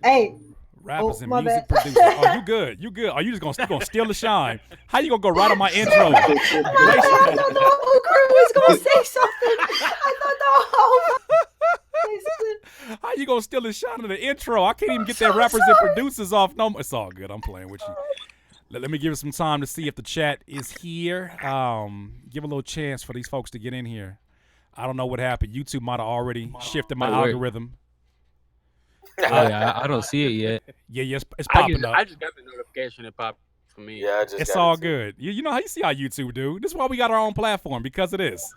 Hey, Rappers oh and my bad. music producers. Oh, you good? You good? Are you just gonna steal the shine? How you gonna go right on my intro, Glacier? I thought the whole crew was gonna say something. I thought the whole say something. How you gonna steal the shine of the intro? I can't even I'm get so that rappers and sorry. producers off. No, it's all good. I'm playing with you. Let me give it some time to see if the chat is here. Give a little chance for these folks to get in here. I don't know what happened. YouTube might have already shifted my Wait, wait. algorithm. Oh yeah, I don't see it yet. Yeah, yes, it's I just popping up. I just got the notification it popped for me. Yeah, I just It's got all it too. good. You know how you see how YouTube do. This is why we got our own platform because of this.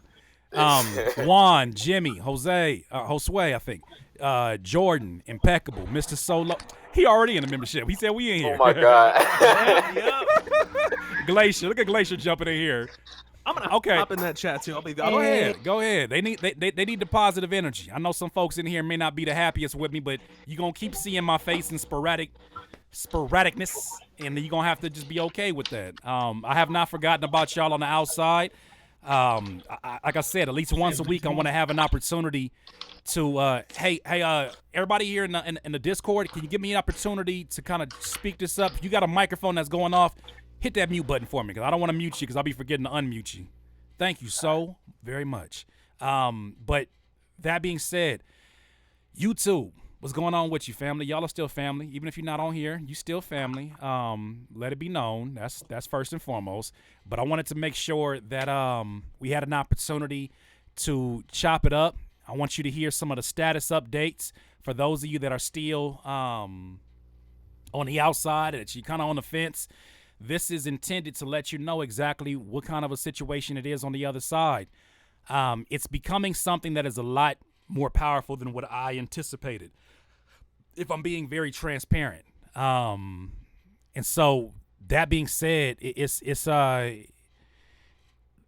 Juan, Jimmy, Josue, I think, Jordan, Impeccable, Mr. Solo. He already in the membership. He said we in Oh here. my god. Glacier, look at Glacier jumping in here. I'm gonna Okay. hop in that chat too. I'll be Go ahead, go ahead. They need the positive energy. I know some folks in here may not be the happiest with me, but you gonna keep seeing my face in sporadicness, and you're gonna have to just be okay with that. I have not forgotten about y'all on the outside. Like I said, at least once a week, I want to have an opportunity to, hey, everybody here in the Discord, can you give me an opportunity to kind of speak this up? If you got a microphone that's going off, hit that mute button for me, because I don't want to mute you, because I'll be forgetting to unmute you. Thank you so very much. But that being said, YouTube, what's going on with you, family? Y'all are still family. Even if you're not on here, you still family. Let it be known. That's first and foremost. But I wanted to make sure that we had an opportunity to chop it up. I want you to hear some of the status updates for those of you that are still on the outside, that you're kind of on the fence. This is intended to let you know exactly what kind of a situation it is on the other side. It's becoming something that is a lot more powerful than what I anticipated, if I'm being very transparent. And so that being said,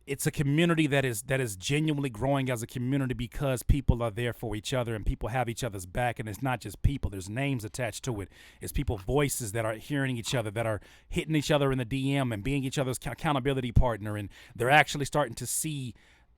it's a community that is genuinely growing as a community because people are there for each other and people have each other's back, and it's not just people, there's names attached to it. It's people voices that are hearing each other, that are hitting each other in the DM and being each other's accountability partner, and they're actually starting to see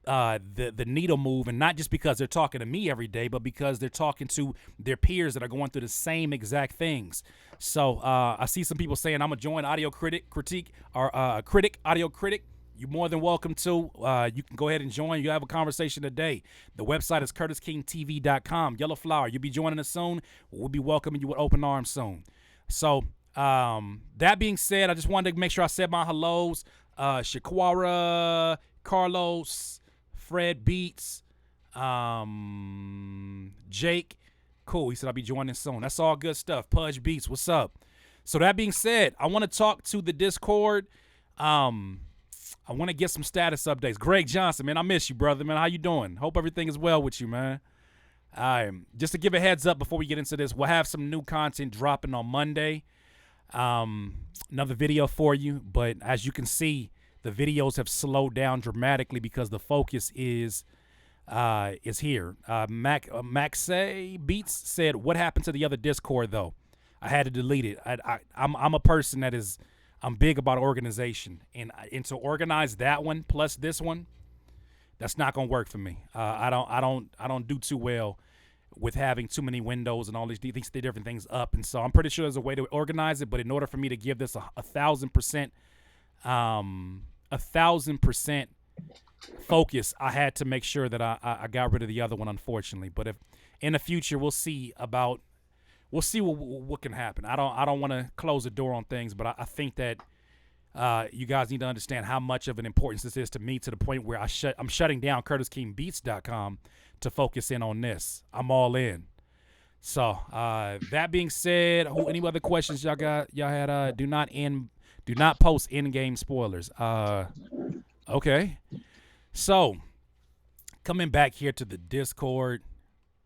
the needle move, and not just because they're talking to me every day, but because they're talking to their peers that are going through the same exact things. So I see some people saying I'm gonna join Audio Critique or Critic Audio Critic. You're more than welcome to. You can go ahead and join. You have a conversation today. The website is CurtissKingTV.com. Yellow Flower, you'll be joining us soon. We'll be welcoming you with open arms soon. So that being said, I just wanted to make sure I said my hellos. Shaquara, Carlos, Fred Beats, Jake. Cool. He said I'll be joining soon. That's all good stuff. Pudge Beats, what's up? So that being said, I want to talk to the Discord. I want to get some status updates. Greg Johnson, man, I miss you, brother, man. How you doing? Hope everything is well with you, man. Just to give a heads up before we get into this, we'll have some new content dropping on Monday. Another video for you, but as you can see, the videos have slowed down dramatically because the focus is here. Max Beats said, "What happened to the other Discord though? I had to delete it. I'm a person that is." I'm big about organization, and to organize that one plus this one, that's not gonna work for me. I don't do too well with having too many windows and all these different things up, and so I'm pretty sure there's a way to organize it. But in order for me to give this a 1,000%, 1,000% focus, I had to make sure that I got rid of the other one, unfortunately. But if in the future, we'll see what can happen. I don't want to close the door on things, but I think that you guys need to understand how much of an importance this is to me, to the point where I'm shutting down CurtissKingBeats.com to focus in on this. I'm all in. So that being said, any other questions y'all got? Y'all had do not post in-game spoilers. Okay. So coming back here to the Discord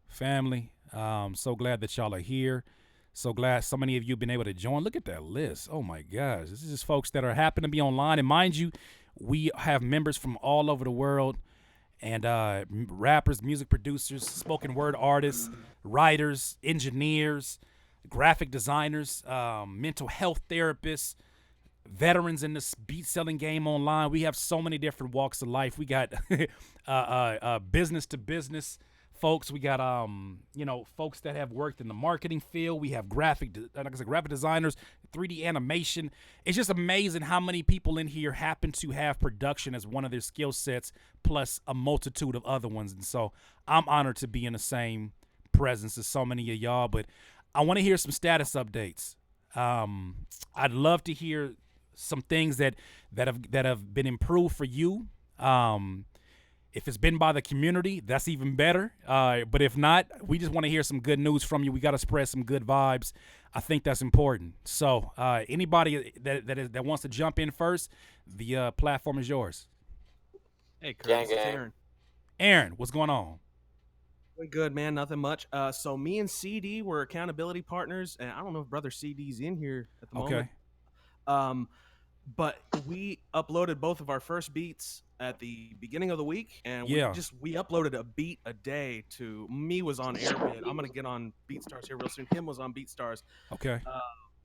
family. So glad that y'all are here. So glad so many of you have been able to join. Look at that list. Oh my gosh. This is just folks that are happen to be online. And mind you, we have members from all over the world, and rappers, music producers, spoken word artists, writers, engineers, graphic designers, mental health therapists, veterans in this beat selling game online. We have so many different walks of life. We got business to business folks. We got folks that have worked in the marketing field. We have graphic designers, 3D animation. It's just amazing how many people in here happen to have production as one of their skill sets, plus a multitude of other ones. And so I'm honored to be in the same presence as so many of y'all. But I want to hear some status updates. I'd love to hear some things that have been improved for you. If it's been by the community, that's even better. But if not, we just want to hear some good news from you. We got to spread some good vibes. I think that's important. So anybody that wants to jump in first, the platform is yours. Hey, Curtis, it's Gang. Aaron. Aaron, what's going on? Doing good, man. Nothing much. So me and CD were accountability partners, and I don't know if brother CD's in here at the moment. But we uploaded both of our first beats at the beginning of the week, and we uploaded a beat a day. To me was on Airbit. I'm gonna get on BeatStars here real soon. Him was on BeatStars. Okay.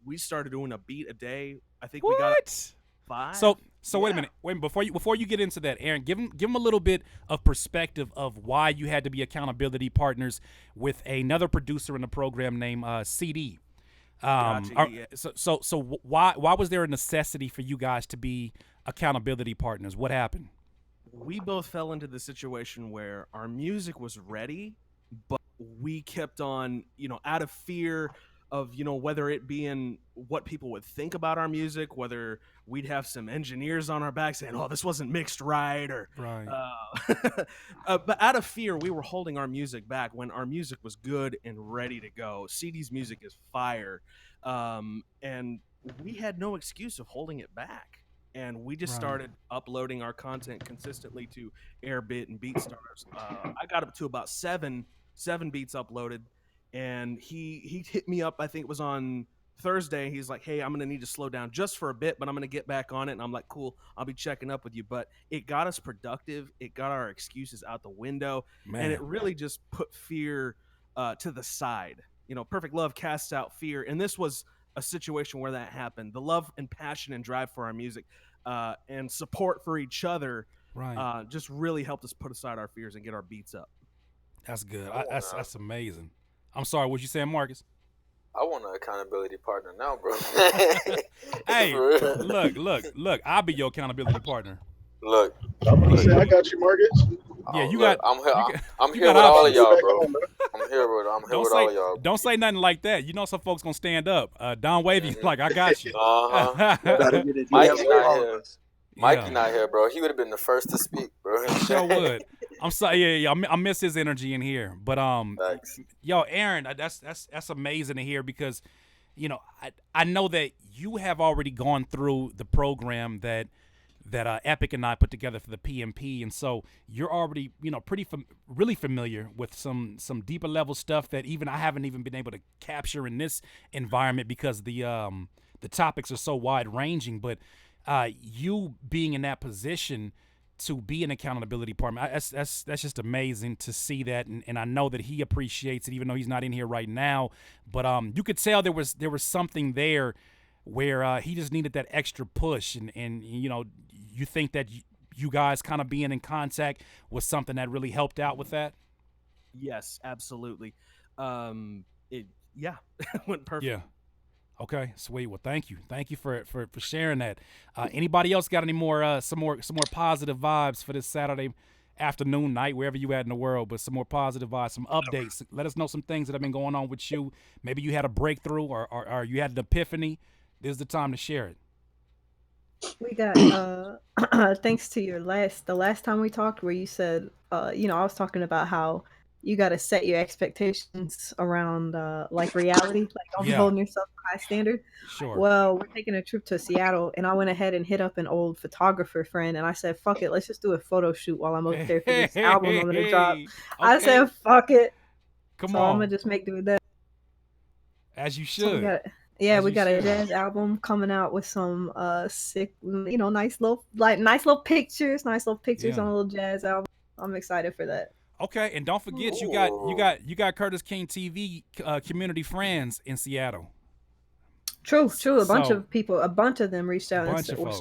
We started doing a beat a day. I think What? we got 5. So wait a minute. Before you get into that, Aaron, give him a little bit of perspective of why you had to be accountability partners with another producer in the program named CD. Gotcha, So why was there a necessity for you guys to be accountability partners? What happened? We both fell into the situation where our music was ready, but we kept on, out of fear of, whether it being what people would think about our music, whether we'd have some engineers on our back saying, oh, this wasn't mixed right, or Right. But out of fear, we were holding our music back when our music was good and ready to go. CD's music is fire. And we had no excuse of holding it back. And we just started uploading our content consistently to Airbit and BeatStars. I got up to about seven beats uploaded, and he hit me up. I think it was on Thursday. He's like, hey, I'm going to need to slow down just for a bit, but I'm going to get back on it. And I'm like, cool, I'll be checking up with you. But it got us productive. It got our excuses out the window. Man. And it really just put fear to the side. Perfect love casts out fear. And this was a situation where that happened. The love and passion and drive for our music and support for each other just really helped us put aside our fears and get our beats up. That's good. That's amazing. I'm sorry, what you saying, Marcus? I want an accountability partner now, bro. Hey, look. I'll be your accountability partner. Look. I'm gonna say I got you, Marcus. Yeah, you look, got. I'm you here got with all of options. y'all, bro. I'm here with all of y'all. Don't say nothing like that. You know some folks gonna stand up. Don Wavy, like I got you. Mikey's not here. Mikey not here, bro. He would have been the first to speak, bro. Sure would. I'm sorry. Yeah. I miss his energy in here. But Thanks. yo, Aaron, that's amazing to hear because, I know that you have already gone through the program that Epic and I put together for the PMP, and so you're already really familiar with some deeper level stuff that even I haven't even been able to capture in this environment because the topics are so wide ranging. But you being in that position to be an accountability partner, that's just amazing to see that, and I know that he appreciates it, even though he's not in here right now. But you could tell there was something there where he just needed that extra push, and you think that you guys kind of being in contact was something that really helped out with that? Yes, absolutely. It went perfect. Yeah. Okay, sweet. Well, thank you for sharing that. Anybody else got any more some more positive vibes for this Saturday afternoon, night, wherever you at in the world? But some more positive vibes, some updates. Let us know some things that have been going on with you. Maybe you had a breakthrough or you had an epiphany. This is the time to share it. We got thanks to the last time we talked where you said I was talking about how you got to set your expectations around like reality, like don't be holding yourself to a high standard. Sure. Well, we're taking a trip to Seattle, and I went ahead and hit up an old photographer friend, and I said, fuck it, let's just do a photo shoot while I'm over there for this album I'm gonna drop. Okay. I said, fuck it. Come on. I'm gonna just make do with that. As you should. So we got a jazz album coming out with some sick, nice little pictures on a little jazz album. I'm excited for that. Okay, and don't forget you got CurtissKingTV community friends in Seattle. True. A bunch of them reached out. Bunch of folks.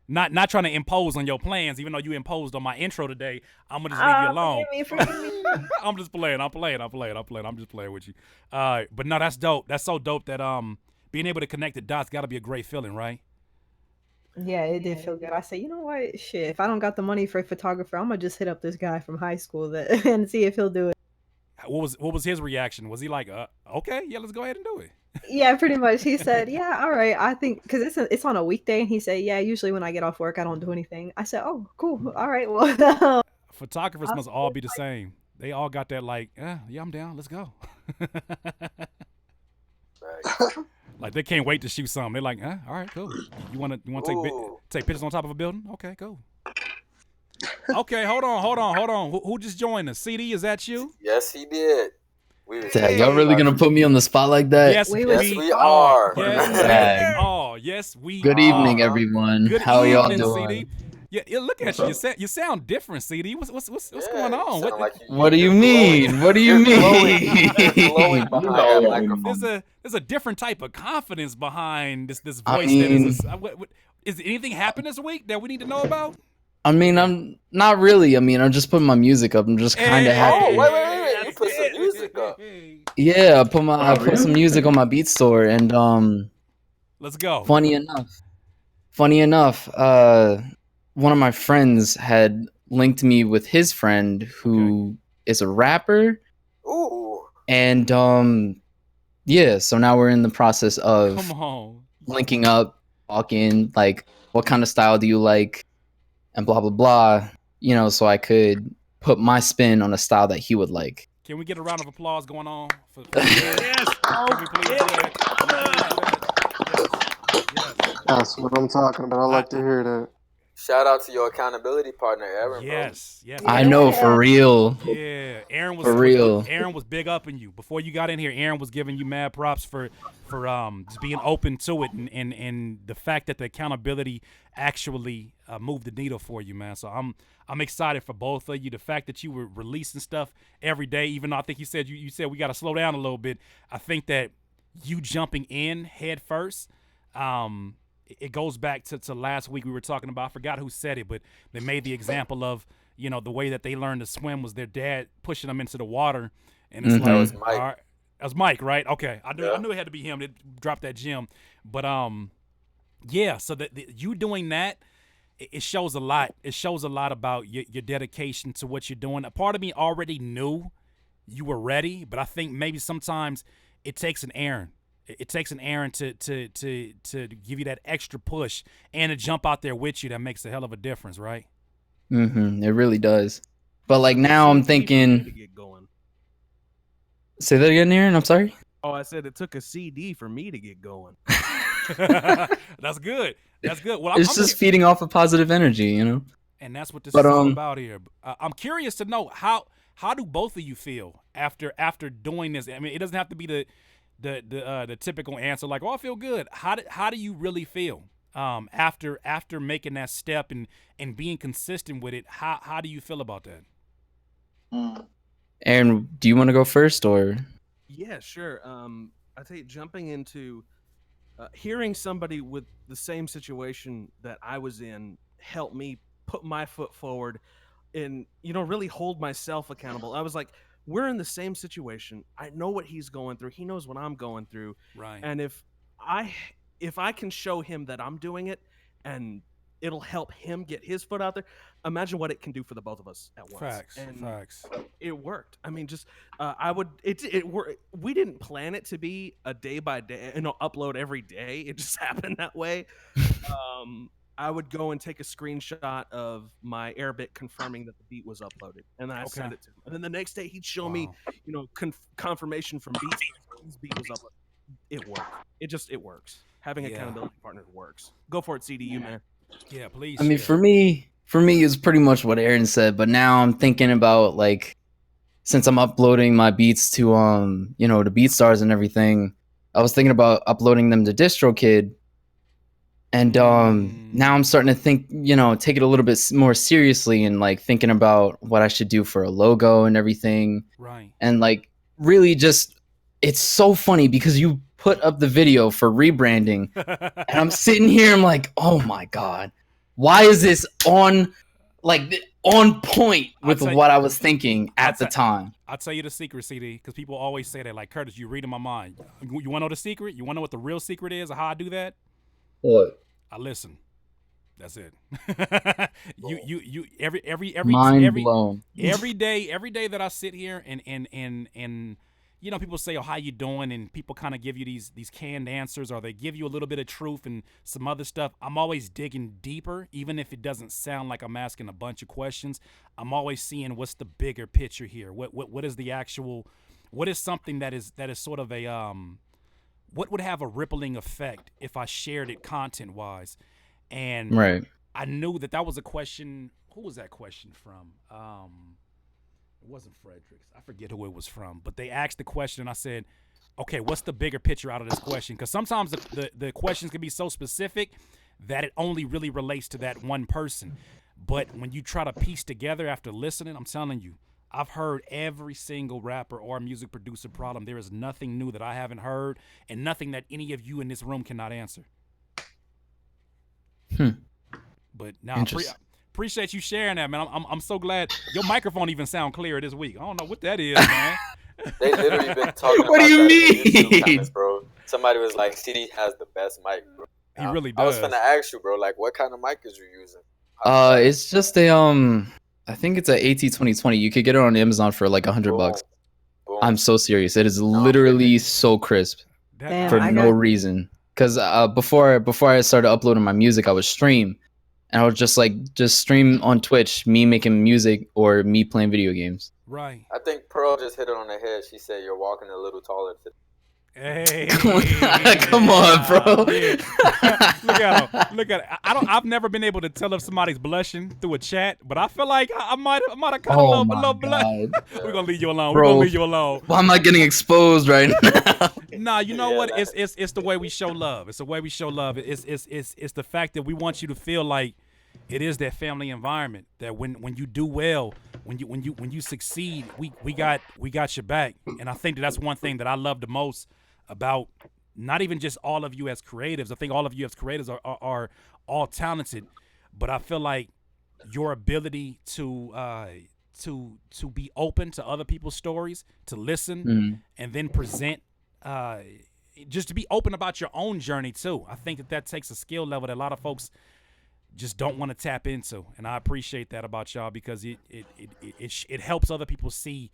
Not trying to impose on your plans, even though you imposed on my intro today. I'm gonna just leave you alone. Forgive me. I'm just playing. I'm just playing with you. But no, that's dope. That's so dope that being able to connect the dots got to be a great feeling, right? Yeah, it did feel good. I said, you know what? Shit, if I don't got the money for a photographer, I'm gonna just hit up this guy from high school that and see if he'll do it. What was his reaction? Was he like, okay, yeah, let's go ahead and do it? Yeah, pretty much. He said, "Yeah, all right." I think because it's on a weekday, and he said, "Yeah, usually when I get off work, I don't do anything." I said, "Oh, cool. All right, well." Photographers must all be the same. They all got that like, yeah, I'm down. Let's go. Like they can't wait to shoot something. They're like, all right, cool. You want to take pictures on top of a building? Okay, cool. Okay, hold on. Who just joined us? CD, is that you? Yes, he did. Dang, y'all really gonna put me on the spot like that? Yes, we are. Yes, we Good evening, everyone. Good How evening, y'all doing? CD. Yeah, look at you. You sound different, CD. What's going on? What do you mean? What do you mean? There's a different type of confidence behind this voice. Is anything happened this week that we need to know about? I mean, I'm not really. I mean, I'm just putting my music up. I'm just kind of happy. Oh, wait. You put some music up. Yeah, I put some music on my beat store, and let's go. Funny enough, one of my friends had linked me with his friend who is a rapper. Ooh. And yeah, so now we're in the process of linking up, talking, like, what kind of style do you like? And blah, blah, blah, so I could put my spin on a style that he would like. Can we get a round of applause going on? Yes. That's what I'm talking about. I like to hear that. Shout out to your accountability partner, Aaron. Yes. I know, for real. Yeah, Aaron was for real. Aaron was big up in you before you got in here. Aaron was giving you mad props for just being open to it and the fact that the accountability actually moved the needle for you, man. So I'm excited for both of you. The fact that you were releasing stuff every day, even though I think you said we got to slow down a little bit. I think that you jumping in head first. It goes back to last week we were talking about. I forgot who said it, but they made the example of the way that they learned to swim was their dad pushing them into the water, and it's like that was Mike. All right, that was Mike, right? Okay, I knew it had to be him that dropped that gem, but yeah. So that you doing that, it shows a lot. It shows a lot about your dedication to what you're doing. A part of me already knew you were ready, but I think maybe sometimes it takes an Aaron. It takes an Aaron to give you that extra push and to jump out there with you. That makes a hell of a difference, right? It really does. But like now I'm thinking. Say that again, Aaron. I'm sorry. Oh, I said it took a CD for me to get going. That's good. Well, it's just feeding off of positive energy, And that's what this is all about here. I'm curious to know how do both of you feel after doing this? I mean, it doesn't have to be the typical answer like, oh, I feel good. How do you really feel after making that step and being consistent with it? How do you feel about that? Aaron, do you want to go first or? Yeah, sure. I tell you, jumping into hearing somebody with the same situation that I was in helped me put my foot forward and really hold myself accountable. I was like, we're in the same situation. I know what he's going through. He knows what I'm going through. Right. And if I can show him that I'm doing it and it'll help him get his foot out there, imagine what it can do for the both of us at once. Facts. It worked. I mean, just it worked. We didn't plan it to be a day by day, upload every day. It just happened that way. I would go and take a screenshot of my Arabic confirming that the beat was uploaded, and then I send it to him. And then the next day he'd show me, confirmation from beats. His beat was uploaded. It worked. It works. Having accountability partners works. Go for it, CDU, man. Yeah, please. I mean, for me, it's pretty much what Aaron said. But now I'm thinking about like, since I'm uploading my beats to the BeatStars and everything, I was thinking about uploading them to DistroKid. And now I'm starting to think, take it a little bit more seriously and like thinking about what I should do for a logo and everything. Right. And like really just, it's so funny because you put up the video for rebranding and I'm sitting here, I'm like, oh my God, why is this on? Like, on point with tell you- what I was thinking at the time. I'll tell you the secret, CD, because people always say that. Like, Curtis, you reading my mind. You want to know the secret? You want to know what the real secret is of how I do that? What? I listen. That's it. you Mind blown. every day that I sit here and you know, people say, "Oh, how you doing?" and people kind of give you these canned answers, or they give you a little bit of truth and some other stuff. I'm always digging deeper, even if it doesn't sound like I'm asking a bunch of questions. I'm always seeing what's the bigger picture here. What is the actual? What is something that is sort of a what would have a rippling effect if I shared it content wise? And Right. I knew that was a question. Who was that question from? It wasn't Fredericks. I forget who it was from. But they asked the question, and I said, okay, what's the bigger picture out of this question? Because sometimes the questions can be so specific that it only really relates to that one person. But when you try to piece together after listening, I'm telling you, I've heard every single rapper or music producer problem. There is nothing new that I haven't heard, and nothing that any of you in this room cannot answer. But now, appreciate you sharing that, man. I'm so glad your microphone even sound clearer this week. I don't know what that is, man. They literally been talking What about do you that in the mean? YouTube comments, bro. Somebody was like, "CD has the best mic, bro." He really I was does. finna ask you, bro, like, what kind of mic is you using? It's just a I think it's a AT2020. You could get it on Amazon for like $100. Boom. I'm so serious. It is literally so crisp Damn, for I no got- reason. Because before I started uploading my music, I would stream, and I would just stream on Twitch, me making music or me playing video games. Right. I think Pearl just hit it on the head. She said you're walking a little taller today. Hey, Come on, bro. Yeah. Look at him. I've never been able to tell if somebody's blushing through a chat, but I feel like I might have caught a little blush. We're gonna leave you alone. Bro, We're gonna leave you alone. Why am I getting exposed right now? Nah, you know Yeah, what? that- It's the way we show love. It's the way we show love. It's the fact that we want you to feel like it is that family environment. That when you do well, when you succeed, we got your back. And I think that's one thing that I love the most about not even just all of you as creatives. I think all of you as creatives are all talented, but I feel like your ability to be open to other people's stories, to listen and then present, just to be open about your own journey too. I think that takes a skill level that a lot of folks just don't want to tap into, and I appreciate that about y'all because it helps other people see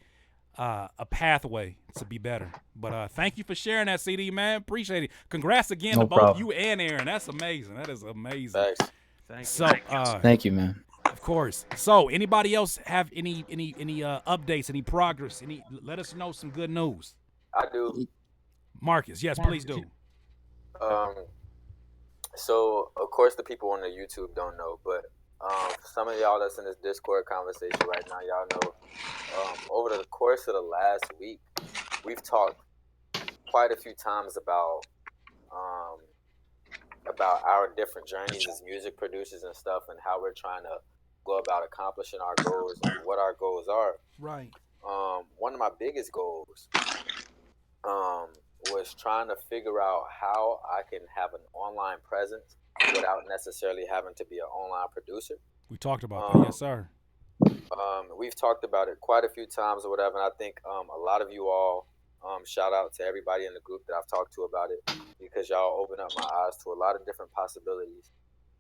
a pathway to be better. But thank you for sharing that, CD, man. Appreciate it. Congrats again to both you and Aaron. That's amazing. That is amazing. Thanks. Thank you. So, Thank you, man. of course. So, anybody else have any updates, any progress? Let us know some good news. I do. Marcus, yes, please do. So of course the people on the YouTube don't know, but some of y'all that's in this Discord conversation right now, y'all know. Over the course of the last week, we've talked quite a few times about our different journeys as music producers and stuff, and how we're trying to go about accomplishing our goals and what our goals are. Right. One of my biggest goals was trying to figure out how I can have an online presence without necessarily having to be an online producer. We talked about that, yes, sir. We've talked about it quite a few times or whatever, and I think a lot of you all, shout out to everybody in the group that I've talked to about it, because y'all opened up my eyes to a lot of different possibilities,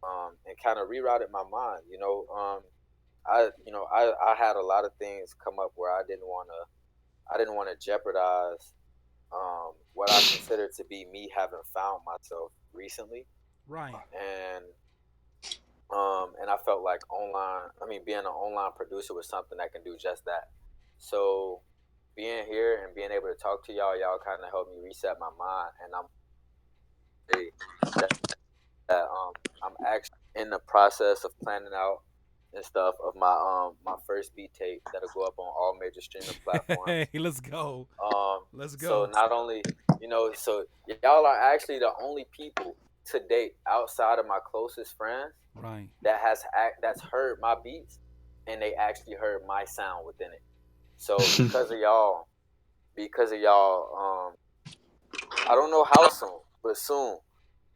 and kind of rerouted my mind. I had a lot of things come up where I didn't want to jeopardize what I consider to be me having found myself recently. Right. And I felt like being an online producer was something that can do just that. So being here and being able to talk to y'all kind of helped me reset my mind, and I'm actually in the process of planning out and stuff of my first beat tape that'll go up on all major streaming platforms. Hey, let's go. Let's go. So not only, so y'all are actually the only people to date outside of my closest friends, right, that's heard my beats, and they actually heard my sound within it. So because of y'all, I don't know how soon, but soon,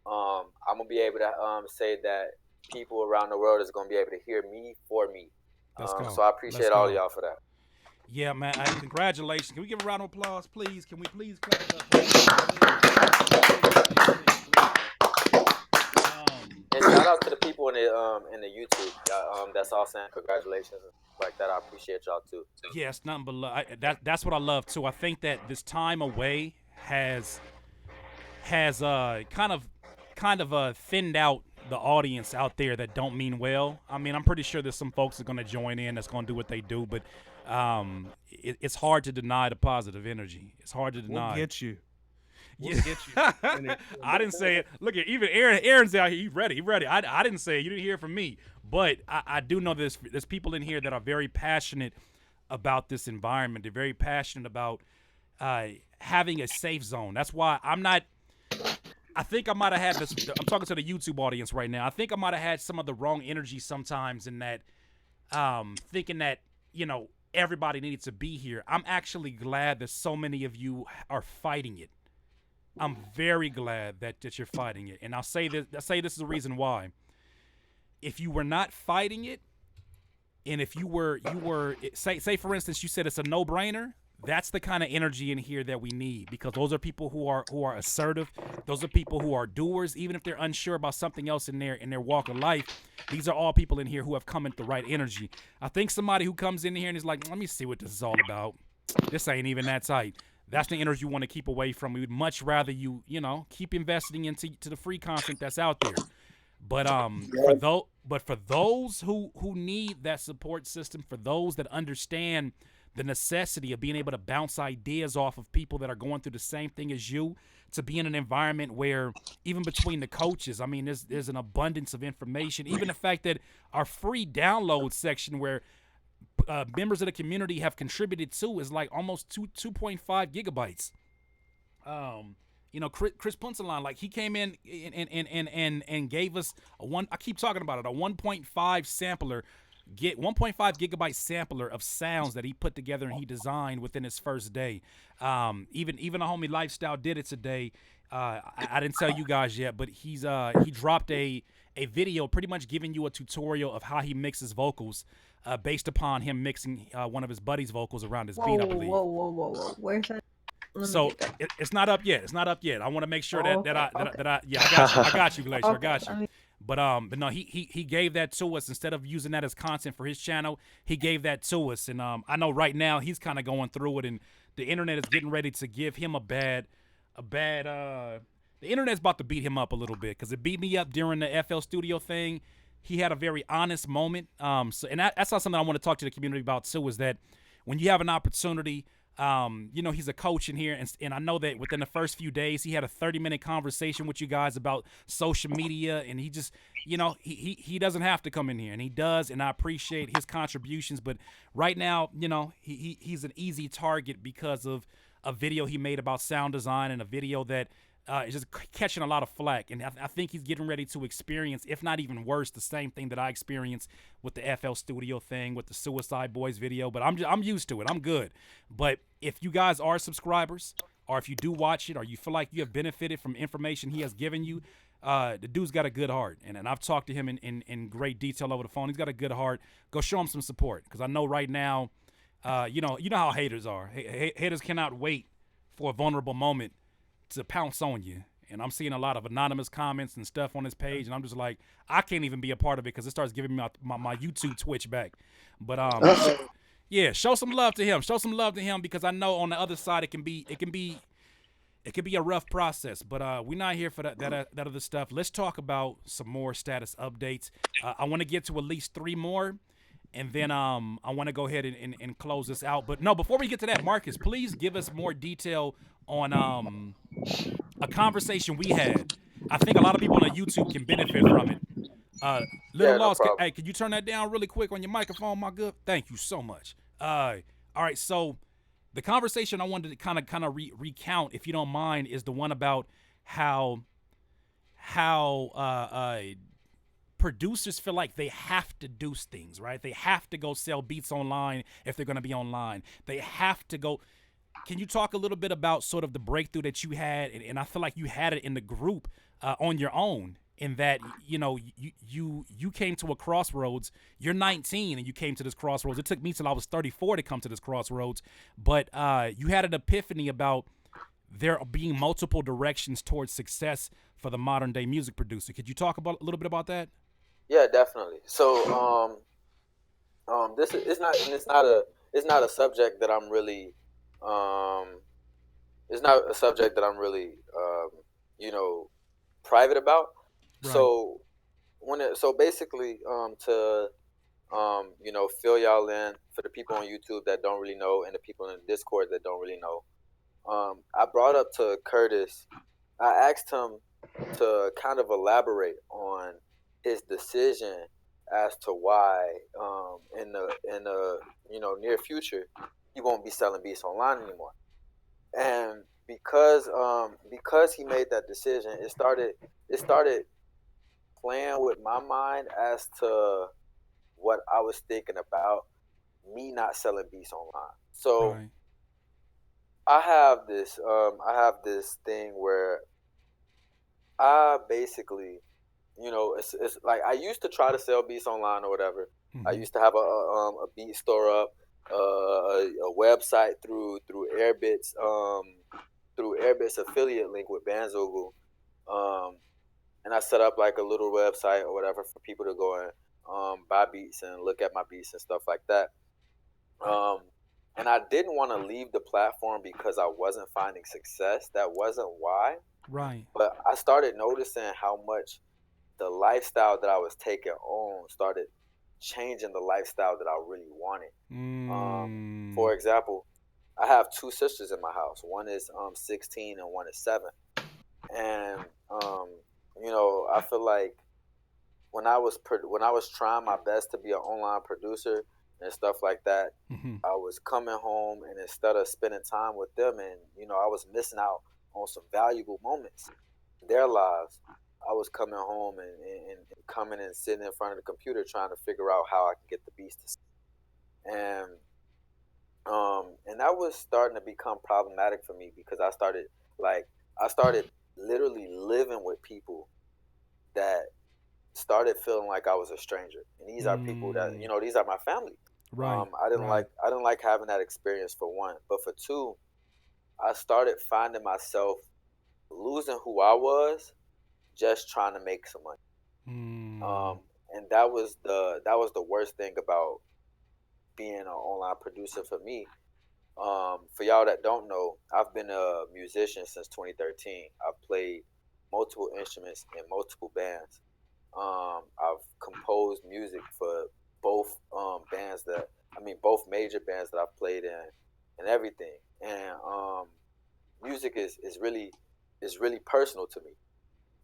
I'm gonna be able to say that people around the world is gonna be able to hear me for me, Let's go. So I Let's appreciate all go. of y'all for that. Yeah, man. Congratulations. Can we give a round of applause, please? Can we please clap it up? And shout out to the people in the YouTube that's all saying congratulations and stuff like that. I appreciate y'all too. Yeah, it's nothing but love. That's what I love too. I think that this time away has kind of thinned out the audience out there that don't mean well. I mean, I'm pretty sure there's some folks that are going to join in that's going to do what they do, but it's hard to deny the positive energy. It's hard to deny. We'll get you. We'll get you. I didn't say it. Look at even Aaron's out here. He's ready. I didn't say it. You didn't hear it from me. But I do know there's people in here that are very passionate about this environment. They're very passionate about having a safe zone. That's why I think I might have had this. I'm talking to the YouTube audience right now. I think I might have had some of the wrong energy sometimes in that thinking that, everybody needed to be here. I'm actually glad that so many of you are fighting it. I'm very glad that you're fighting it. And I'll say this is the reason why. If you were not fighting it, and if you were say for instance you said it's a no-brainer, that's the kind of energy in here that we need, because those are people who are assertive. Those are people who are doers, even if they're unsure about something else in their walk of life. These are all people in here who have come into the right energy. I think somebody who comes in here and is like, let me see what this is all about. This ain't even that tight. That's the energy you want to keep away from. We would much rather you keep investing into the free content that's out there. But for those who need that support system, for those that understand the necessity of being able to bounce ideas off of people that are going through the same thing as you, to be in an environment where even between the coaches, I mean, there's an abundance of information. Even the fact that our free download section where members of the community have contributed to is like almost 2.5 gigabytes. Chris Punsalan, like he came in and gave us I keep talking about it, a 1.5 sampler, 1.5 gigabyte sampler of sounds that he put together and he designed within his first day. Even a homie Lifestyle did it today. I didn't tell you guys yet, but he dropped a video pretty much giving you a tutorial of how he mixes vocals based upon him mixing one of his buddy's vocals around his beat, I believe. Whoa. Where's that? So it's not up yet. I want to make sure I got you, Glacier. Okay. I got you. But no, he gave that to us instead of using that as content for his channel. He gave that to us, and I know right now he's kind of going through it, and the internet is getting ready to give him a bad. The internet's about to beat him up a little bit because it beat me up during the FL Studio thing. He had a very honest moment. That's not something I want to talk to the community about too. Is that when you have an opportunity. He's a coach in here, and I know that within the first few days he had a 30-minute conversation with you guys about social media, and he just, he doesn't have to come in here, and he does, and I appreciate his contributions. But right now, he's an easy target because of a video he made about sound design, and a video that is just catching a lot of flack, and I think he's getting ready to experience, if not even worse, the same thing that I experienced with the FL Studio thing, with the Suicide Boys video. But I'm used to it. I'm good. But if you guys are subscribers, or if you do watch it, or you feel like you have benefited from information he has given you, the dude's got a good heart, and I've talked to him in great detail over the phone. He's got a good heart. Go show him some support, because I know right now, you know how haters are. Haters cannot wait for a vulnerable moment to pounce on you. And I'm seeing a lot of anonymous comments and stuff on his page, and I'm just like, I can't even be a part of it because it starts giving me my YouTube Twitch back. But yeah, show some love to him. Show some love to him, because I know on the other side it can be a rough process. But we're not here for that other stuff. Let's talk about some more status updates. I want to get to at least 3 more. And then I want to go ahead and close this out. But no, before we get to that, Marcus, please give us more detail on a conversation we had. I think a lot of people on YouTube can benefit from it. Little Lost, hey, can you turn that down really quick on your microphone, my good? Thank you so much. All right, so the conversation I wanted to kind of recount, if you don't mind, is the one about how producers feel like they have to do things, right? They have to go sell beats online if they're going to be online. They have to go. Can you talk a little bit about sort of the breakthrough that you had? And I feel like you had it in the group on your own. in that you came to a crossroads. You're 19 and you came to this crossroads. It took me till I was 34 to come to this crossroads, but you had an epiphany about there being multiple directions towards success for the modern day music producer. Could you talk about a little bit about that? Yeah, definitely. So this is it's not and it's not a subject that I'm really um it's not a subject that I'm really you know private about. Right. So so basically to fill y'all in for the people on YouTube that don't really know and the people in Discord that don't really know. I brought up to Curtis. I asked him to kind of elaborate on his decision as to why in the near future he won't be selling beats online anymore. And because he made that decision, it started playing with my mind as to what I was thinking about me not selling beats online. So Right. I have this thing where I basically, it's like I used to try to sell beats online or whatever. I Mm-hmm. used to have a beat store up, a website through Airbit's affiliate link with Bandzoogle, um, and I set up like a little website or whatever for people to go and buy beats and look at my beats and stuff like that. Um, and I didn't want to leave the platform because I wasn't finding success. That wasn't why. Right. But I started noticing how much the lifestyle that I was taking on started changing the lifestyle that I really wanted. Mm. For example, I have two sisters in my house. One is 16 and one is 7. And I feel like when I was trying my best to be an online producer and stuff like that, Mm-hmm. I was coming home and instead of spending time with them, and I was missing out on some valuable moments in their lives. I was coming home and coming and sitting in front of the computer trying to figure out how I could get the beast and and that was starting to become problematic for me because I started literally living with people that started feeling like I was a stranger. And these are people that Mm. these are my family. Right. Right. I didn't like having that experience for one, but for two, I started finding myself losing who I was just trying to make some money. Mm. Um, and that was the worst thing about being an online producer for me. For y'all that don't know, I've been a musician since 2013. I've played multiple instruments in multiple bands. I've composed music for both bands that both major bands that I've played in and everything. And music is really personal to me.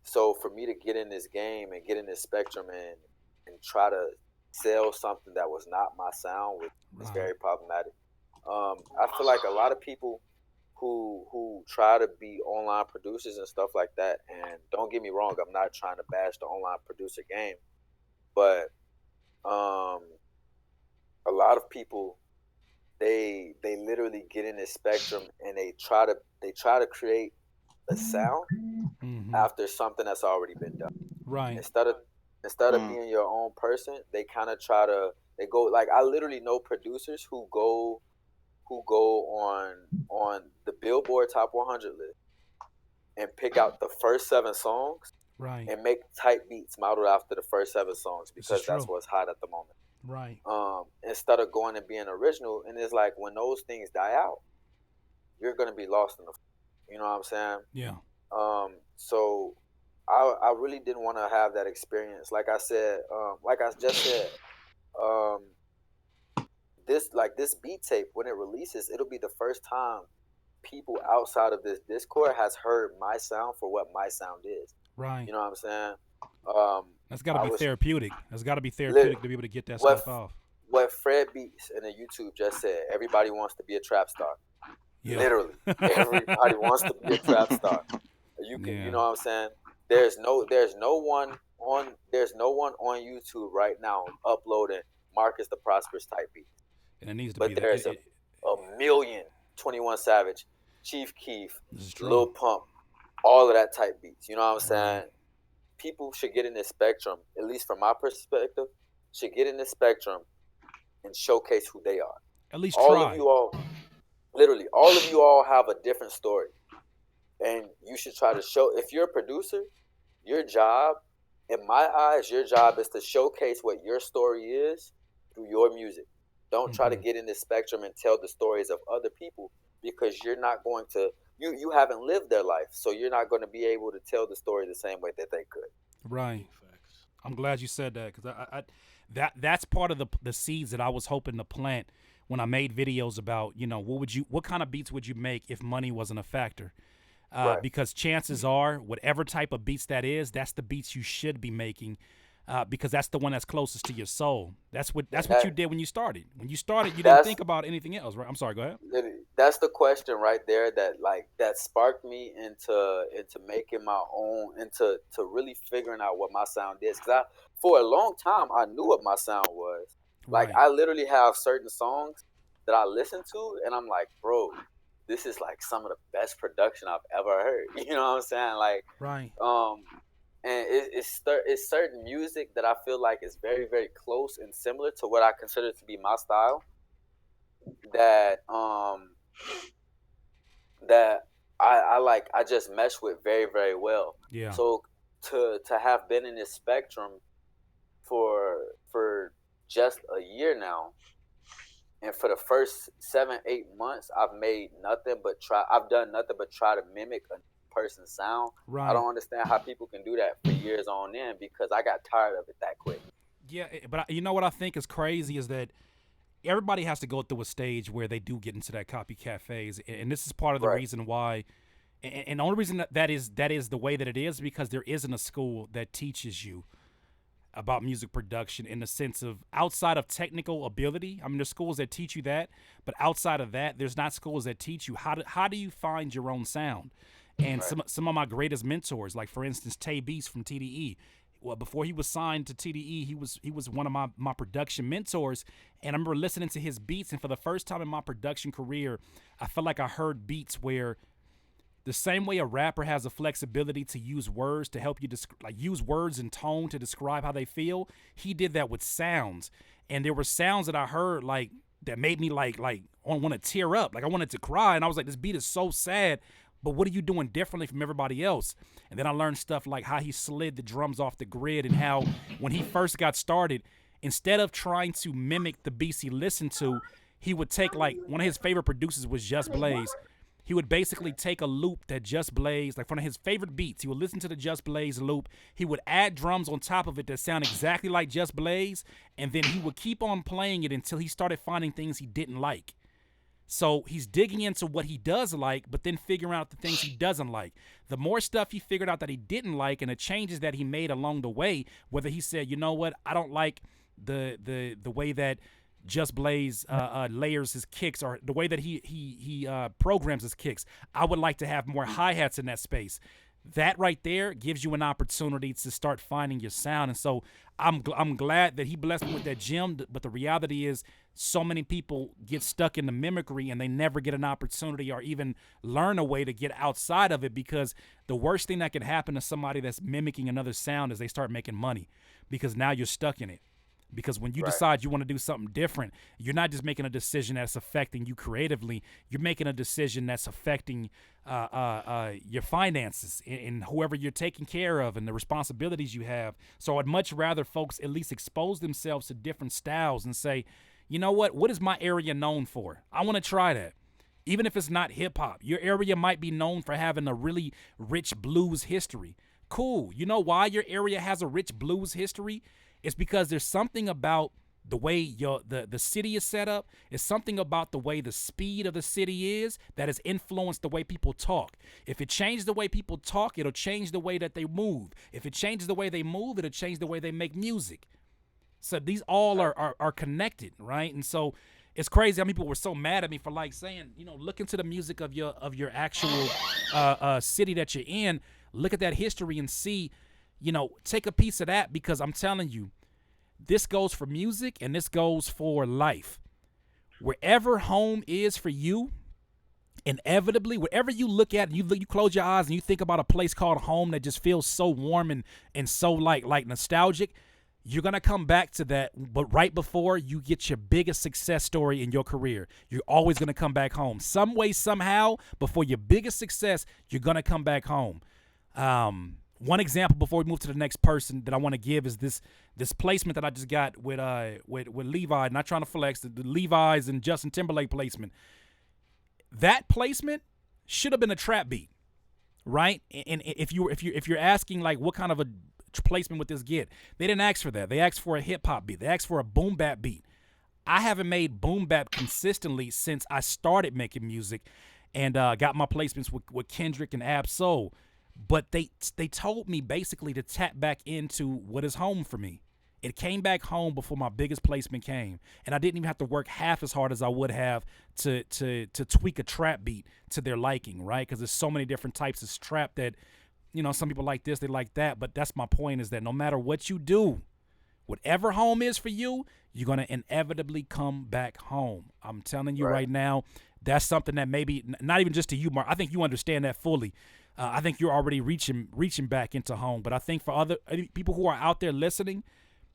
So for me to get in this game and get in this spectrum and try to sell something that was not my sound was Right. very problematic. I feel like a lot of people who try to be online producers and stuff like that. And don't get me wrong, I'm not trying to bash the online producer game, but um, a lot of people they literally get in this spectrum and they try to create a sound Mm-hmm. after something that's already been done. Right. Instead of instead of Mm. being your own person, they kind of try to they go like I literally know producers who go on the Billboard Top 100 list and pick out the first 7 songs Right. and make type beats modeled after the first 7 songs This is because that's true. what's hot at the moment. Right. Instead of going and being original, and it's like when those things die out, you're gonna be lost in the, you know what I'm saying? Yeah. So I really didn't want to have that experience. Like I just said, um, this beat tape when it releases, it'll be the first time people outside of this Discord has heard my sound for what my sound is. Right. You know what I'm saying? Um, That's got to I be was therapeutic. That's got to be lit. therapeutic to be able to get that What stuff off. what Fred Beats in the YouTube just said. Everybody wants to be a trap star. Yeah. Literally, everybody wants to be a trap star. You can, you Yeah. know what I'm saying? There's no one on YouTube right now uploading Marcus the Prosperous type beats, And it needs to be but that. there's a million 21 Savage, Chief Keef, This is true. Lil Pump, all of that type beats. You know what I'm Right. saying? people should get in this spectrum, at least from my perspective, should get in this spectrum and showcase who they are. At least All of try. you all, literally, all of you all have a different story. And you should try to show, if you're a producer, your job, in my eyes, your job is to showcase what your story is through your music. Don't try to get in this spectrum and tell the stories of other people, because you're not going to, you haven't lived their life, so you're not going to be able to tell the story the same way that they could. Right. I'm glad you said that, because that's part of the seeds that I was hoping to plant when I made videos about, you know, what kind of beats would you make if money wasn't a factor? Right. Because chances are, whatever type of beats that is, that's the beats you should be making, because that's the one that's closest to your soul. That's what you did when you started. When you started, you didn't think about anything else, right? I'm sorry, go ahead. That's the question right there that sparked me into making my own, into really figuring out what my sound is. Because for a long time, I knew what my sound was. Like, Right. I literally have certain songs that I listen to, and I'm like, bro, this is like some of the best production I've ever heard. You know what I'm saying? Like, Right. And it's certain music that I feel like is very, very close and similar to what I consider to be my style, that I just mesh with very, very well. Yeah. So to have been in this spectrum for just a year now, and for the first 7-8 months, I've done nothing but try to mimic a person's sound. Right. I don't understand how people can do that for years on end, because I got tired of it that quick. Yeah, but you know what I think is crazy is that everybody has to go through a stage where they do get into that copycat phase, and this is part of the reason why. And the only reason that is the way that it is because there isn't a school that teaches you about music production in the sense of outside of technical ability. I mean, there's schools that teach you that, but outside of that, there's not schools that teach you how do you find your own sound. And some of my greatest mentors, like for instance, Tay Beast from TDE. Well, before he was signed to TDE, he was one of my production mentors, and I remember listening to his beats, and for the first time in my production career, I felt like I heard beats where the same way a rapper has a flexibility to use words to help you use words and tone to describe how they feel, he did that with sounds. And there were sounds that I heard like that made me like want to tear up, like I wanted to cry, and I was like, this beat is so sad, but what are you doing differently from everybody else? And then I learned stuff like how he slid the drums off the grid, and how when he first got started, instead of trying to mimic the beats he listened to, he would take, like, one of his favorite producers was Just Blaze. He would basically take a loop that Just Blaze, like one of his favorite beats, he would listen to the Just Blaze loop. He would add drums on top of it that sound exactly like Just Blaze, and then he would keep on playing it until he started finding things he didn't like. So he's digging into what he does like, but then figuring out the things he doesn't like. The more stuff he figured out that he didn't like, and the changes that he made along the way, whether he said, you know what, I don't like the way that Just Blaze layers his kicks, or the way that he programs his kicks. I would like to have more hi-hats in that space. That right there gives you an opportunity to start finding your sound. And so I'm glad that he blessed me with that gem, but the reality is so many people get stuck in the mimicry and they never get an opportunity or even learn a way to get outside of it, because the worst thing that can happen to somebody that's mimicking another sound is they start making money, because now you're stuck in it. Because when you decide you want to do something different, you're not just making a decision that's affecting you creatively. You're making a decision that's affecting your finances and whoever you're taking care of and the responsibilities you have. So I'd much rather folks at least expose themselves to different styles and say, you know what is my area known for? I want to try that. Even if it's not hip hop, your area might be known for having a really rich blues history. Cool. You know why your area has a rich blues history? It's because there's something about the way the city is set up. It's something about the way the speed of the city is that has influenced the way people talk. If it changes the way people talk, it'll change the way that they move. If it changes the way they move, it'll change the way they make music. So these all are connected, right? And so it's crazy how people were so mad at me for like saying, you know, look into the music of your actual city that you're in. Look at that history and see, you know, take a piece of that, because I'm telling you, this goes for music and this goes for life. Wherever home is for you, inevitably, wherever you look at, you close your eyes and you think about a place called home that just feels so warm and so like nostalgic. You're gonna come back to that, but right before you get your biggest success story in your career, you're always gonna come back home. Some way, somehow, before your biggest success, you're gonna come back home. One example before we move to the next person that I want to give is this placement that I just got with Levi. Not trying to flex, the Levi's and Justin Timberlake placement. That placement should have been a trap beat, right? And if you're asking like what kind of a placement would this get, they didn't ask for that. They asked for a hip hop beat. They asked for a boom bap beat. I haven't made boom bap consistently since I started making music, and got my placements with Kendrick and Ab Soul. But they told me basically to tap back into what is home for me. It came back home before my biggest placement came, and I didn't even have to work half as hard as I would have to tweak a trap beat to their liking, right? Because there's so many different types of trap that, you know, some people like this, they like that. But that's my point, is that no matter what you do, whatever home is for you, you're going to inevitably come back home. I'm telling you right now, that's something that maybe not even just to you, Mark. I think you understand that fully. I think you're already reaching back into home. But I think for other people who are out there listening,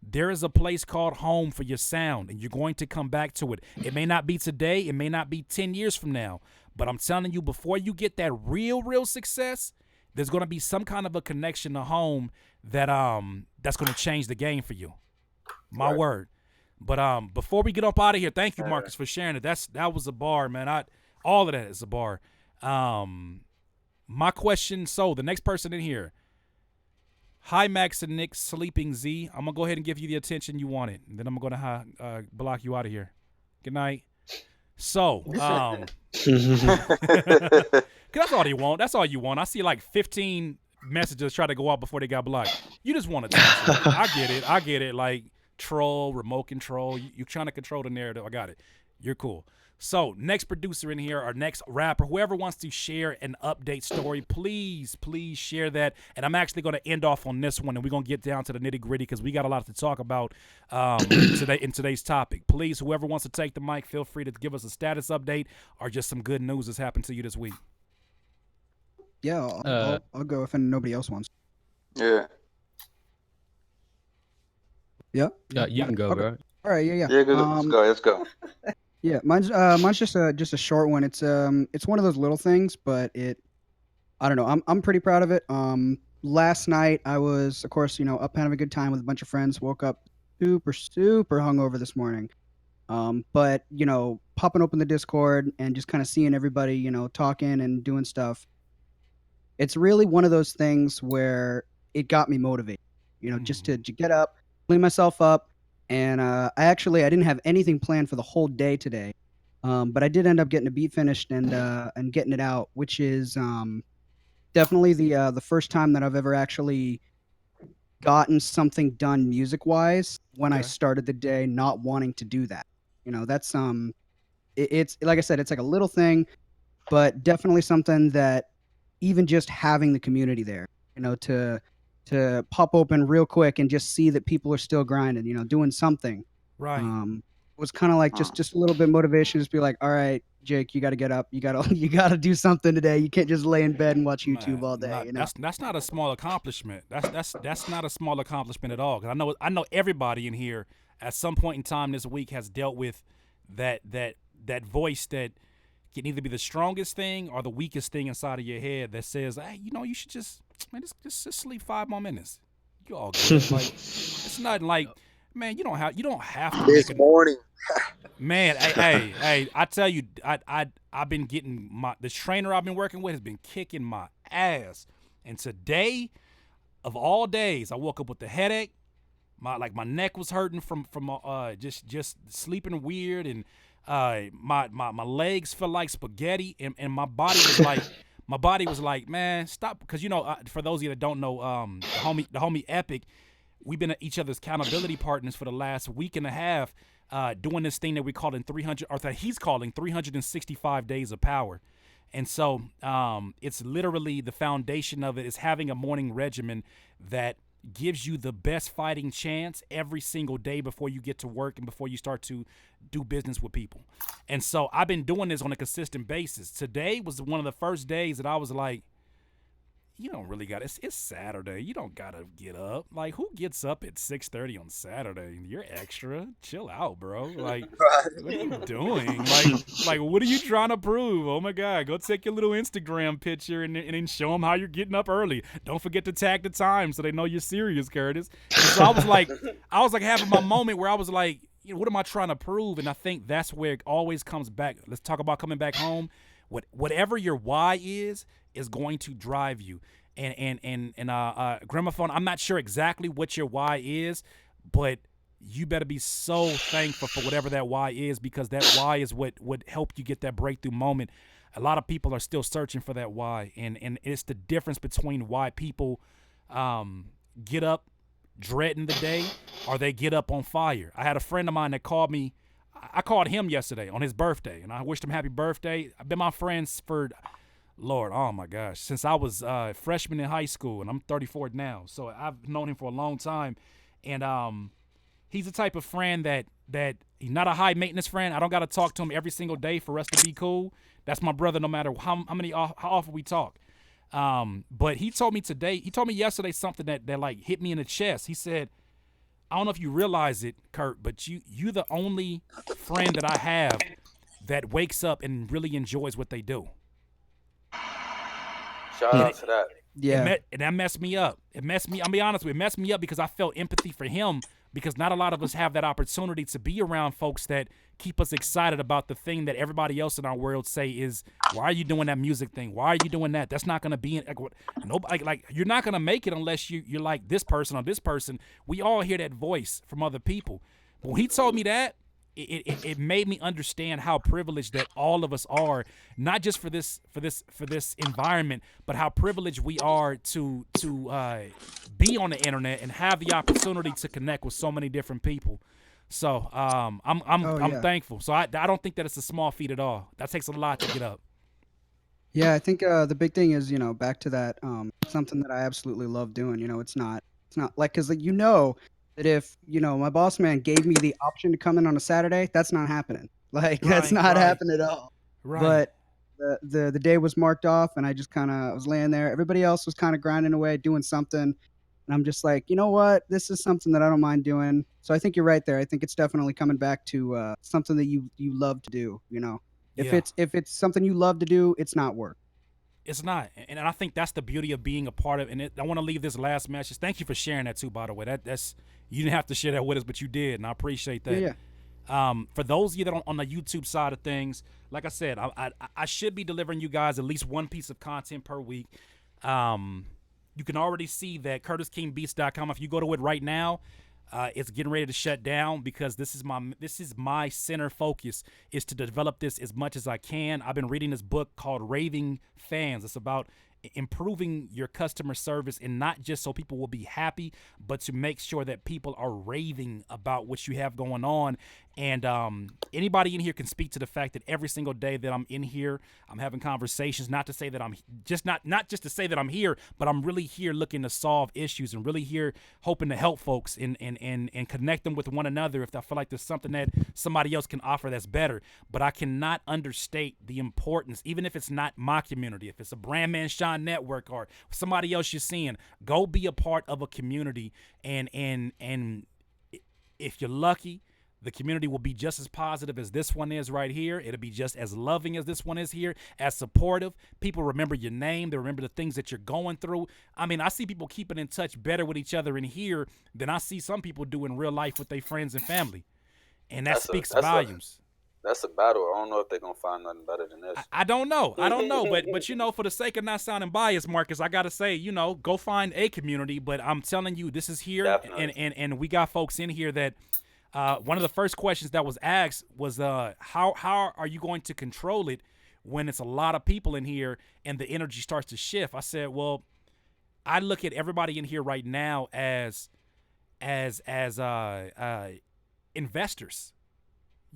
there is a place called home for your sound, and you're going to come back to it. It may not be today. It may not be 10 years from now. But I'm telling you, before you get that real success, there's going to be some kind of a connection to home that that's going to change the game for you. My word. But before we get up out of here, thank you, Marcus, for sharing it. That was a bar, man. All of that is a bar. My question, so the next person in here. Hi, Max and Nick, Sleeping Z. I'm going to go ahead and give you the attention you wanted. And then I'm going to block you out of here. Good night. So, that's all you want. That's all you want. I see like 15 messages try to go out before they got blocked. You just want attention. I get it. Like, troll, remote control. You're trying to control the narrative. I got it. You're cool. So, next producer in here, or next rapper, whoever wants to share an update story, please share that. And I'm actually going to end off on this one, and we're going to get down to the nitty-gritty because we got a lot to talk about in today's topic. Please, whoever wants to take the mic, feel free to give us a status update or just some good news that's happened to you this week. Yeah, I'll go if nobody else wants. Yeah. Yeah? You can go, Okay. bro. All right, yeah. Yeah, let's go. Yeah, mine's just a short one. It's one of those little things, but I don't know. I'm pretty proud of it. Last night I was, of course, up having a good time with a bunch of friends. Woke up super hungover this morning. But popping open the Discord and just kind of seeing everybody, talking and doing stuff. It's really one of those things where it got me motivated. Just to get up, clean myself up. And I didn't have anything planned for the whole day today, but I did end up getting a beat finished and getting it out, which is definitely the first time that I've ever actually gotten something done music wise when I started the day not wanting to do that. That's it's like I said, it's like a little thing, but definitely something that even just having the community there, to pop open real quick and just see that people are still grinding, doing something. Right. Was kind of like just a little bit of motivation. Just be like, all right, Jake, you got to get up. You got to do something today. You can't just lay in bed and watch YouTube all day. That's not a small accomplishment. That's not a small accomplishment at all. Because I know everybody in here at some point in time this week has dealt with that voice that can either be the strongest thing or the weakest thing inside of your head that says, hey, you should just sleep 5 more minutes. You all good. Like, it's not like, man, you don't have to This morning. Man, hey, I tell you, I've been getting this trainer I've been working with has been kicking my ass. And today, of all days, I woke up with a headache. My neck was hurting from just sleeping weird, and my legs felt like spaghetti, and my body was like, man, stop, because for those of you that don't know, the homie Epic, we've been each other's accountability partners for the last week and a half, doing this thing that we call he's calling 365 days of power. And so it's literally the foundation of it is having a morning regimen that gives you the best fighting chance every single day before you get to work and before you start to do business with people. And so I've been doing this on a consistent basis. Today was one of the first days that I was like, you don't really got it's Saturday. You don't gotta get up. Like, who gets up at 6:30 on Saturday? You're extra. Chill out, bro. Like, what are you doing? Like, what are you trying to prove? Oh my God, go take your little Instagram picture and then show them how you're getting up early. Don't forget to tag the time so they know you're serious, Curtis. And so I was like having my moment where I was like, you know, what am I trying to prove? And I think that's where it always comes back. Let's talk about coming back home. Whatever your why is going to drive you. And Gramophone, I'm not sure exactly what your why is, but you better be so thankful for whatever that why is, because that why is what would help you get that breakthrough moment. A lot of people are still searching for that why, and it's the difference between why people get up dreading the day or they get up on fire. I had a friend of mine that called me. I called him yesterday on his birthday, and I wished him happy birthday. I've been my friends for, Lord, oh my gosh, since I was a freshman in high school, and I'm 34 now. So I've known him for a long time. And he's the type of friend that he's not a high maintenance friend. I don't got to talk to him every single day for us to be cool. That's my brother no matter how often we talk. But he told me yesterday something that like hit me in the chest. He said, I don't know if you realize it, Kurt, but you the only friend that I have that wakes up and really enjoys what they do. Shout out to that. Yeah. And that messed me up. I'll be honest with you, it messed me up because I felt empathy for him, because not a lot of us have that opportunity to be around folks that keep us excited about the thing that everybody else in our world say is, why are you doing that music thing? Why are you doing that? That's not going to be nobody, like you're not going to make it unless you're like this person or this person. We all hear that voice from other people. But when he told me that, it made me understand how privileged that all of us are, not just for this environment, but how privileged we are to be on the internet and have the opportunity to connect with so many different people. So I'm thankful. So I don't think that it's a small feat at all. That takes a lot to get up. Yeah, I think the big thing is, back to that, something that I absolutely love doing. It's not like, because like, that if my boss man gave me the option to come in on a Saturday, that's not happening. Like, that's not happening at all. Right. But the day was marked off, and I just kind of was laying there. Everybody else was kind of grinding away, doing something, and I'm just like, you know what? This is something that I don't mind doing. So I think you're right there. I think it's definitely coming back to something that you love to do. If it's something you love to do, it's not work. It's not, and I think that's the beauty of being a part of. And I want to leave this last message. Thank you for sharing that too, by the way. That's you didn't have to share that with us, but you did, and I appreciate that. Yeah. For those of you that are on the YouTube side of things, like I said, I should be delivering you guys at least one piece of content per week. You can already see that CurtissKingBeats.com. If you go to it right now, it's getting ready to shut down, because this is my center focus, is to develop this as much as I can. I've been reading this book called Raving Fans. It's about improving your customer service, and not just so people will be happy, but to make sure that people are raving about what you have going on. And anybody in here can speak to the fact that every single day that I'm in here, I'm having conversations, not to say that I'm just not just to say that I'm here, but I'm really here looking to solve issues, and really here hoping to help folks and connect them with one another if I feel like there's something that somebody else can offer that's better. But I cannot understate the importance, even if it's not my community, if it's a Brand Man Shine network or somebody else you're seeing, go be a part of a community, and if you're lucky, the community will be just as positive as this one is right here. It'll be just as loving as this one is here, as supportive. People remember your name. They remember the things that you're going through. I mean, I see people keeping in touch better with each other in here than I see some people do in real life with their friends and family. And that speaks volumes. That's a battle. I don't know if they're going to find nothing better than this. I don't know. But for the sake of not sounding biased, Marcus, I got to say, go find a community. But I'm telling you, this is here. And we got folks in here that one of the first questions that was asked was, how are you going to control it when it's a lot of people in here and the energy starts to shift? I said, well, I look at everybody in here right now as investors.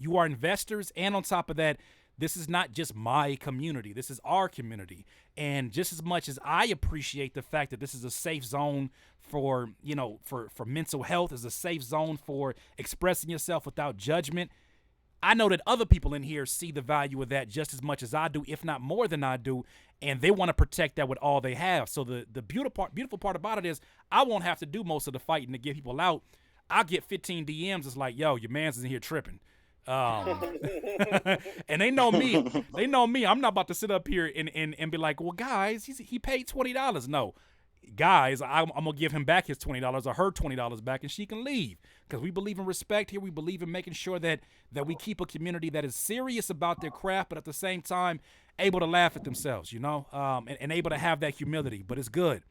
You are investors, and on top of that, this is not just my community. This is our community. And just as much as I appreciate the fact that this is a safe zone for, you know, for mental health, is a safe zone for expressing yourself without judgment, I know that other people in here see the value of that just as much as I do, if not more than I do, and they want to protect that with all they have. So the beautiful part about it is I won't have to do most of the fighting to get people out. I'll get 15 DMs. It's like, yo, your man's in here tripping. And they know me. They know me. I'm not about to sit up here and be like, well, guys, he paid $20. No. Guys, I'm gonna give him back his $20 or her $20 back, and she can leave, because we believe in respect here. We believe in making sure that we keep a community that is serious about their craft, but at the same time able to laugh at themselves, you know, and able to have that humility. But it's good.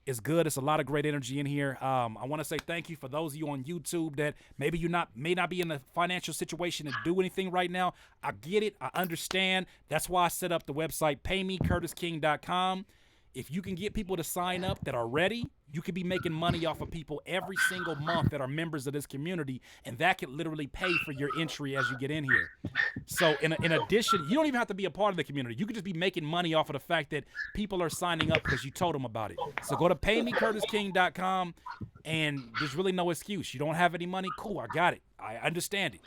It's good. It's a lot of great energy in here. I want to say thank you for those of you on YouTube that maybe may not be in a financial situation to do anything right now. I get it. I understand. That's why I set up the website PayMeCurtissKing.com. If you can get people to sign up that are ready, you could be making money off of people every single month that are members of this community, and that could literally pay for your entry as you get in here. So in addition, you don't even have to be a part of the community. You could just be making money off of the fact that people are signing up because you told them about it. So go to PayMeCurtissKing.com, and there's really no excuse. You don't have any money? Cool, I got it. I understand it.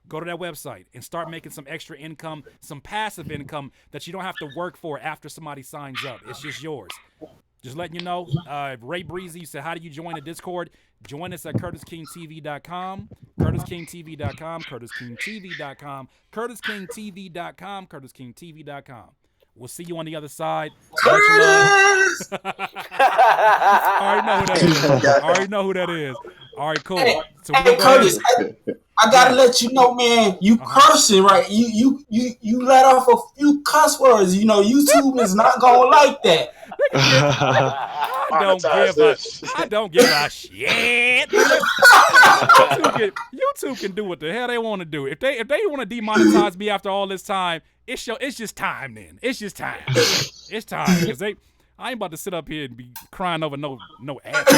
Go to that website and start making some extra income, some passive income that you don't have to work for after somebody signs up. It's just yours. Just letting you know, Ray Breezy said, how do you join the Discord? Join us at CurtissKingTV.com, CurtissKingTV.com, CurtissKingTV.com, CurtissKingTV.com, CurtissKingTV.com. We'll see you on the other side. Much love. I already know who that is. All right, cool. Hey, So hey Curtis, I gotta let you know, man. You cursing, right? You let off a few cuss words. You know, YouTube is not gonna like that. I don't give a shit. YouTube can do what the hell they want to do. If they want to demonetize me after all this time, it's just time. Then it's just time. It's time, because I ain't about to sit up here and be crying over no ads.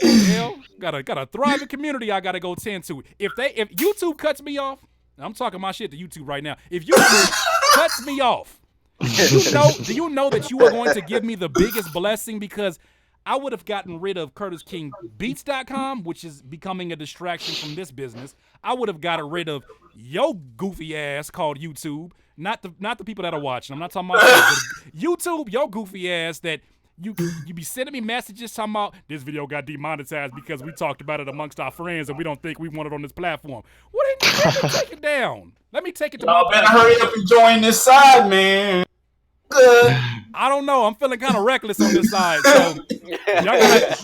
Hell, got a thriving community I gotta go tend to. If YouTube cuts me off, I'm talking my shit to YouTube right now. If YouTube cuts me off, do you know that you are going to give me the biggest blessing? Because I would have gotten rid of CurtissKingBeats.com, which is becoming a distraction from this business. I would have gotten rid of yo goofy ass called YouTube. Not the people that are watching. I'm not talking about YouTube, yo goofy ass that you be sending me messages talking about this video got demonetized because we talked about it amongst our friends and we don't think we want it on this platform. Let me take it down. Let me take it to Y'all better hurry up and join this side, man. Good. I don't know. I'm feeling kind of reckless on this side.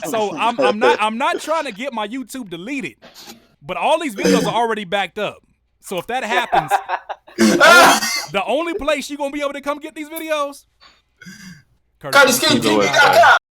So I'm not trying to get my YouTube deleted, but all these videos are already backed up. So if that happens, the only place you're gonna be able to come get these videos, CurtissKingTV.com.